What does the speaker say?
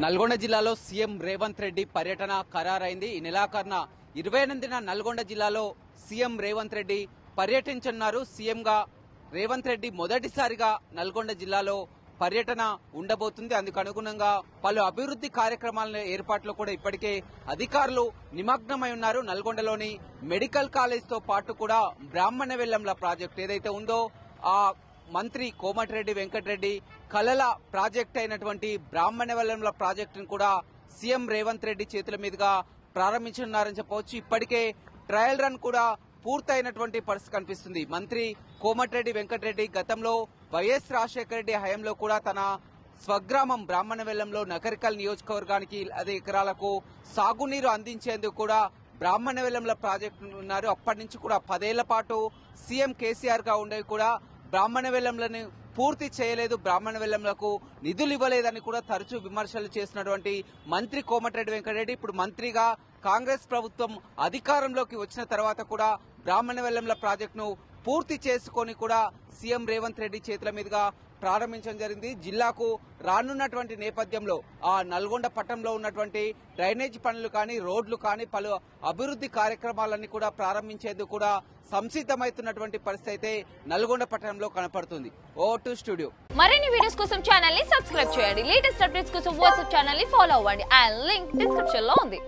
నల్గొండ జిల్లాలో సీఎం రేవంత్ రెడ్డి పర్యటన ఖరారైంది. ఈ నెలాఖరున 28న నల్గొండ జిల్లాలో సీఎం రేవంత్ రెడ్డి పర్యటించనున్నారు. సీఎంగా రేవంత్ రెడ్డి మొదటిసారిగా నల్గొండ జిల్లాలో పర్యటన ఉండబోతుంది. అందుకు అనుగుణంగా పలు అభివృద్ధి కార్యక్రమాల ఏర్పాట్లు కూడా ఇప్పటికే అధికారులు నిమగ్నమై ఉన్నారు. నల్గొండలోని మెడికల్ కాలేజ్ తో పాటు కూడా బ్రాహ్మణ వెల్లంల ప్రాజెక్టు ఏదైతే ఉందో ఆ మంత్రి కోమటిరెడ్డి వెంకటరెడ్డి కలల ప్రాజెక్ట్ అయినటువంటి బ్రాహ్మణ వెల్లంల ప్రాజెక్టును కూడా సీఎం రేవంత్ రెడ్డి చేతుల మీదుగా ప్రారంభించనున్నారని చెప్పవచ్చు. ఇప్పటికే ట్రయల్ రన్ కూడా పూర్తయినటువంటి పరిస్థితి కనిపిస్తుంది. మంత్రి కోమటిరెడ్డి వెంకటరెడ్డి గతంలో వైఎస్ రాజశేఖర రెడ్డి హయాంలో కూడా తన స్వగ్రామం బ్రాహ్మణ వెల్లంలో నగరికల్ నియోజకవర్గానికి 10 ఎకరాలకు సాగునీరు అందించేందుకు కూడా బ్రాహ్మణ వెల్లంల ప్రాజెక్టు ఉన్నారు. అప్పటి నుంచి కూడా 10 ఏళ్ల పాటు సీఎం కేసీఆర్ గా ఉండేవి కూడా బ్రాహ్మణ వెల్లంలను పూర్తి చేయలేదు, బ్రాహ్మణ వెల్లంలకు నిధులు ఇవ్వలేదని కూడా తరచూ విమర్శలు చేసినటువంటి మంత్రి కోమటిరెడ్డి వెంకటరెడ్డి ఇప్పుడు మంత్రిగా కాంగ్రెస్ ప్రభుత్వం అధికారంలోకి వచ్చిన తర్వాత కూడా బ్రాహ్మణ వెల్లంల ప్రాజెక్టును పూర్తి చేసుకొని కూడా సీఎం రేవంత్ రెడ్డి చేతుల మీదుగా ప్రారంభించడం జరిగింది. జిల్లాకు రానున్నటువంటి నేపథ్యంలో ఆ నల్గొండ పట్టణంలో ఉన్నటువంటి డ్రైనేజ్ పనులు కానీ రోడ్లు కానీ పలు అభివృద్ధి కార్యక్రమాలన్నీ కూడా ప్రారంభించేందుకు కూడా సంసిద్ధమవుతున్నటువంటి పరిస్థితి అయితే నల్గొండ పట్టణంలో కనపడుతుంది. ఓ2 స్టూడియో. మరిన్ని వీడియోస్ కోసం ఛానల్ ని సబ్స్క్రైబ్ చేయండి. లేటెస్ట్ అప్డేట్స్ కోసం వాట్సాప్ ఛానల్ ని ఫాలో అవ్వండి. ఆ లింక్ డిస్క్రిప్షన్ లో ఉంది.